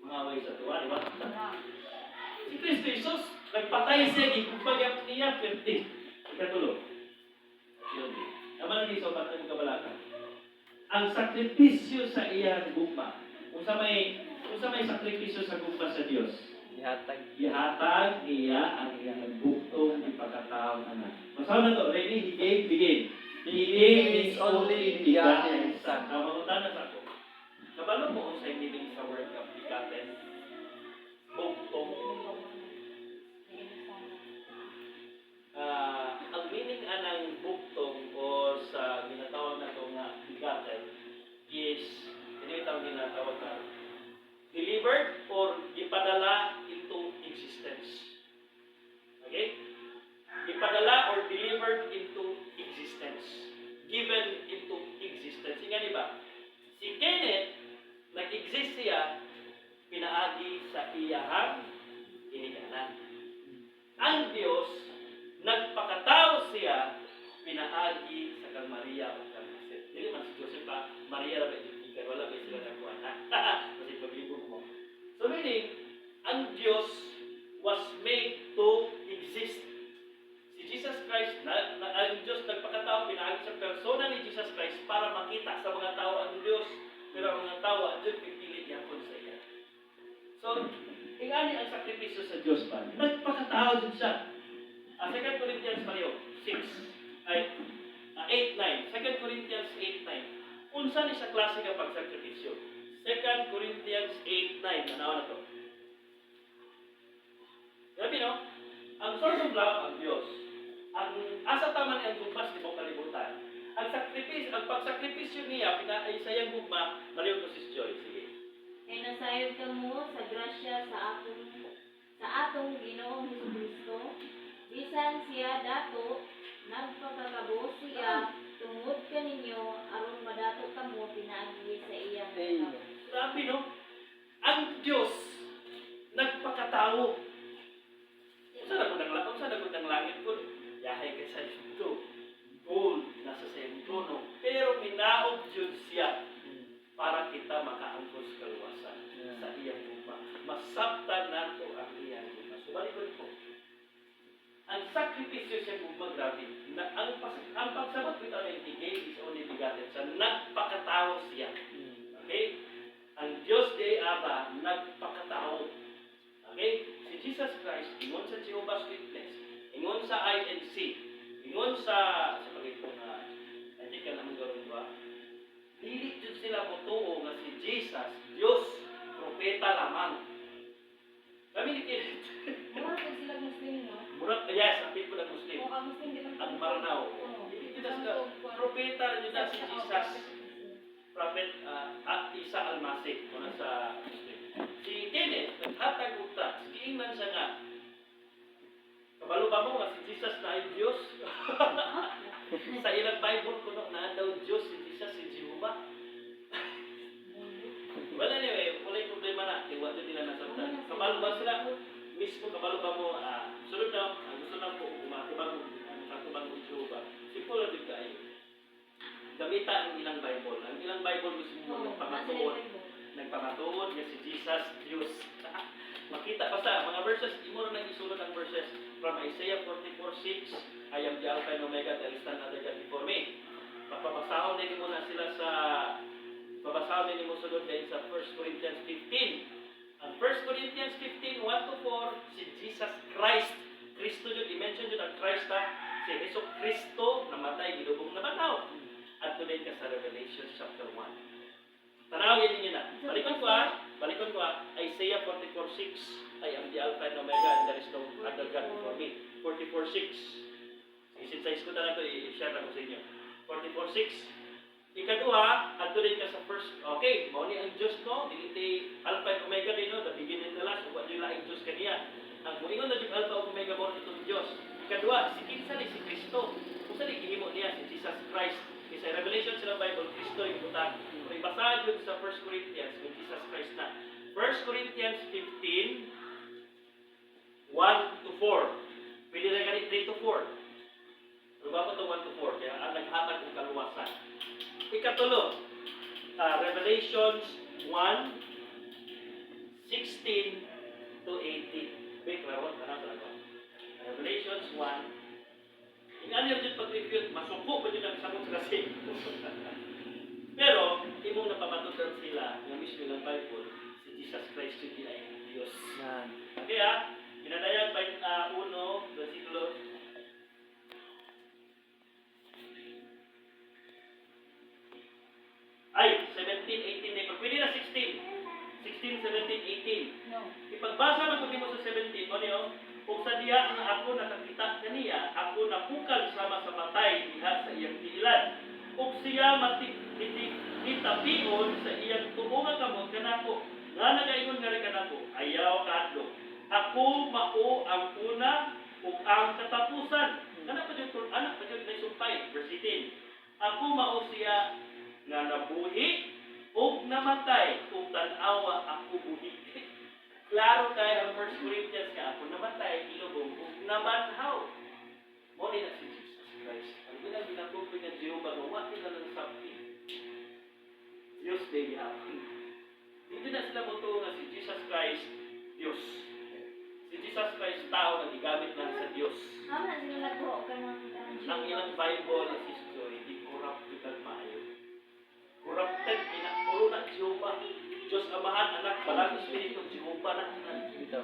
Mangaway sa tuwa, di ba? Si Kristo Jesus, nagpatay siya, ipagyak niya, perti. Ikatulo. Yun. Naman ni so patay mo kabalakan. Ang sakripisyo sa iyang gugma. Kung sa may sakripisyo sa gugma sa Dios, ihatag niya ang iyang bugtong ipagkataong anak. Masaw na to, ready? He gave, begin. He gave his only begotten Son. Mamunta na sa ako. Kabalo mo kung sa'yo meaning sa word of begotten? Bugtong. Ang meaning anang bugtong o sa ginatawag na ito nga begotten is, ito ginatawag na delivered or gipadala into existence. Okay? Gipadala or delivered into existence. Given into existence. Nga di ba? Si Kenneth, nag-exist siya, pinaagi sa iyahang iniganan. Ang Diyos, nagpakatao siya, pinaagi sa kang Maria o kang Joseph. Hindi man si Joseph pa, Maria na ba itikikan, wala ba sila nagkuha na? Kasi paglibog mo. So meaning, ang Diyos was made to exist. Si Jesus Christ, ang Diyos nagpakatao, pinaagi sa persona ni Jesus Christ para makita sa mga tao ang Diyos. Pero ang mga tao, ang Diyos pipilit niya kung sa iya. So, ingani ang sakripisyo sa Diyos pa. Nagpakatao din siya. 2 Corinthians 8:9. 2 Corinthians 8:9. Unsa ni sa klase nga pagsakripisyo? 2 Corinthians 8:9. Ano na to? Grabe no? Ang source of love ang Diyos. Ang asa taman ang gugmas di mo kalibutan. Ang pagsakripisyo niya pinaisayang gugma, maliw ko si Joy. Sige. Ay nasayod ka mo sa grasya sa atong Ginoong Jesucristo. Bisan siya dato, nagpakakabo siya, tungod ka ninyo, aron madato ka mo, pinaagi sa iyang Amen. Grabe no? Ang Diyos, nagpakatao. Saan ako ng langit ko? Yahay ka sa ito. Gold, nasa sa iyong trono. Pero minaog Diyos siya para kita makaangkos kaluwasan sa iyang lupa. Masabtan nato ang iyang lupa. So, balik ko. Ang sakripisyo siya grabe. Ang pagsabot ko ito na intigay is only begotten siya. Nagpakatao siya. Okay? Ang Diyos di Aba, nagpakatao. Okay? Si Jesus Christ, ingon sa Jehovah's Witness, ingon sa INC, ingon sa pagkito na, hindi ka naman gawin ba? Dili dyan sila mutuo nga si Jesus, Diyos, propeta lamang. Kami ni Kenneth. Mura po sila Muslim, no? Yes, ang people ng Muslim. O, ang Muslim din Ang Maranaw. Hindi sila propeta rin na si Jesus. Prophet Isa Almasih, muna sa Muslim. Si Kenneth, naghatag uta. Sige man siya nga. Kabalo ba mo nga si Jesus na ay Diyos? Sa ilang Bible ko na daw Diyos, si Jesus, si Jehovah. Well anyway, walay problema na. Iwa din nila nasabtan. Kabalo ba sila? Mismo kabalo ba mo? Sunod na, gusto na po kumakubang Jehovah. Simple na din kayo. Gamita ang ilang Bible. Ang ilang Bible mismo nagpamatuod nga si Jesus, Diyos. Makita pa sa mga verses, imo na nag-isulod ang verses from Isaiah 44:6, I am the Alpha and Omega, there is none other God before me. Papabasahon din mo na sila sa babasahon din mo sunod din sa 1 Corinthians 15. Ang 1 Corinthians 15, 1-4, si Jesus Christ. Kristo yun, i-mention yun ang Christ si Hesus Kristo, namatay, ginubong na banaw. At tuloy ka sa Revelation chapter 1. Tanawin niyo na. Balikon ko Isaiah 44:6, I am the Alpha and Omega, and there is no other God before me. 44:6. Isinsize ko na ito, i-share na ko sa inyo. 44:6. Ikaduha, at tuloy ka sa first, okay, mauni ang Diyos no, dili Alpha and Omega din no, the beginning and the last, kung yung laing Diyos kaniya. Ang muingon na yung Alpha and Omega mo itong Diyos. Ikaduha, si kinsa ni si Kristo. Kung saan gihimo niya si Jesus Christ. Sa Revelation sa Bible, Kristo yung butang. Kung ibasahan yun sa 1 Corinthians, kung Jesus Christ na. 1 Corinthians 15, 1-4. Pwede na ganit 3-4. Pero ba ito 1-4? Kaya naghatag ng kaluwasan. Ikatulo, Revelations 1, 6 1. Yung ano yung pag-refute, masuko pa yun ang samot kasi. Pero, imong napamatutan sila, nga mismo ng Bible, si Jesus Christ yun ay Diyos. Yan. Okay ha? Pinadayan 1, versikulo. Ay, 17, 18 na. Pwede na 16. 16, 17, 18. No. Ipagbasa man kung mo sa 17, mo niyo, kung sa diha nga ako nakakita kaniya, ako napukal sama sa matay diha sa iyang tiilan. Ug siya matapion sa iyang tuo nga kamot kanako, nga nagaingon nga rin kanako, ayaw kaadlo. Ako mao ang una ug ang katapusan. Anak pa dyan na sumpay, verse 18. Ako mao siya nga nabuhi ug namatay ug tan-awa ako buhi. Klaro kay ang 1 Corinthians nga ako namatay ilubong ug nabanhaw. Mo ni na si Jesus Christ. Ang ginagubig ng Jehovah nga wa nila lang something. Diyos day hapon. Hindi na sila mutuo nga si Jesus Christ Diyos. Si Jesus Christ tao na gigamit lang sa Diyos. Ama na sila nagbuo ka ng Ang ilang Bible na sister, hindi corrupted at maayo. Corrupted, puro na Jehovah. Diyos Amahan, Anak, Balang Espiritu, Jehovah na Dito.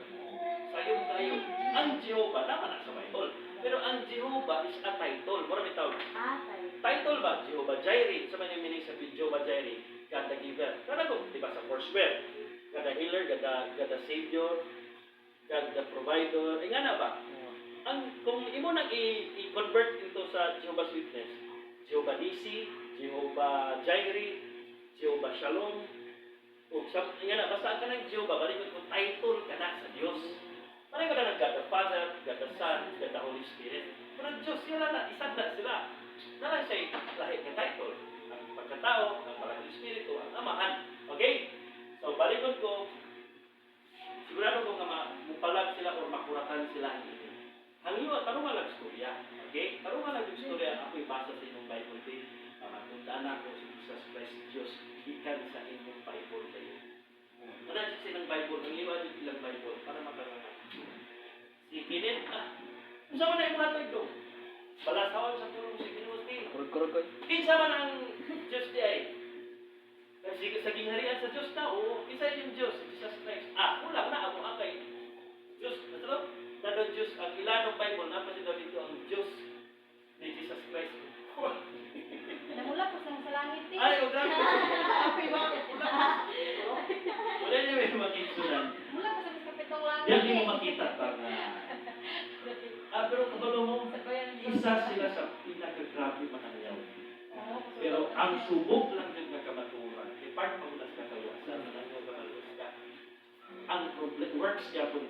sayong tayo. Ang Jehovah, naman na sa Bible. Pero ang Jehovah is a title. Mura may tawag. Atay. Title ba? Jehovah Jireh. Sa mga meaning sa Jehovah Jireh, God the giver. Kada ko, di ba sa first word? God the healer, God the savior, God the provider. Eh nga na ba? Kung imo nang i-convert into sa Jehovah's Witness, Jehovah Nisi, Jehovah Jireh, Jehovah Shalom, o sa nga na, basta ka ng Jehovah, balik ko title ka na sa Diyos. Balik ko na ng God the Father, God the Son, God the Holy Spirit. Pero Diyos, sila na, isang na sila. Nalang siya lahit ng title. Ang pagkatao, ang Parang Espiritu, ang Amahan. Okay? So, balikod ko, sigurado ko nga mupalag sila o makuratan sila ang ini. Hangiwa, tarungan lang istorya. Okay? Tarungan lang istorya. Ako'y basa sa inyong Bible din. Matundaan ako si Jesus Christ, Diyos, ikan sa inyong Bible kayo. Manadyo silang Bible, hangiwa din ilang Bible para makarangan. Si Kenneth, kung saan na yung mga ito? Balasawan sa tulong si Kinuti. Kurog-kurog ko. Kinsa man ang Diyos di ay? Kasi sa gingharian sa Diyos na, o isa yung Diyos, si Jesus Christ. Wala na, ako akay. Diyos, natalo? Nadong Diyos, ang ilanong Bible, napasin daw dito ang Diyos ni Jesus Christ. Namula po sa langit eh. Ay, grabe. Happy ba? Wala niyo may makikisunan. Mula po sa kapitong langit Yan di mo makita para. Pero kabalo mo, isa sila sa pinakagrabe mananyaw. Pero ang subok lang din na kamaturan, part mo na sa kakaluwasan, nananyaw ka maluwas ka. Ang problem, works niya po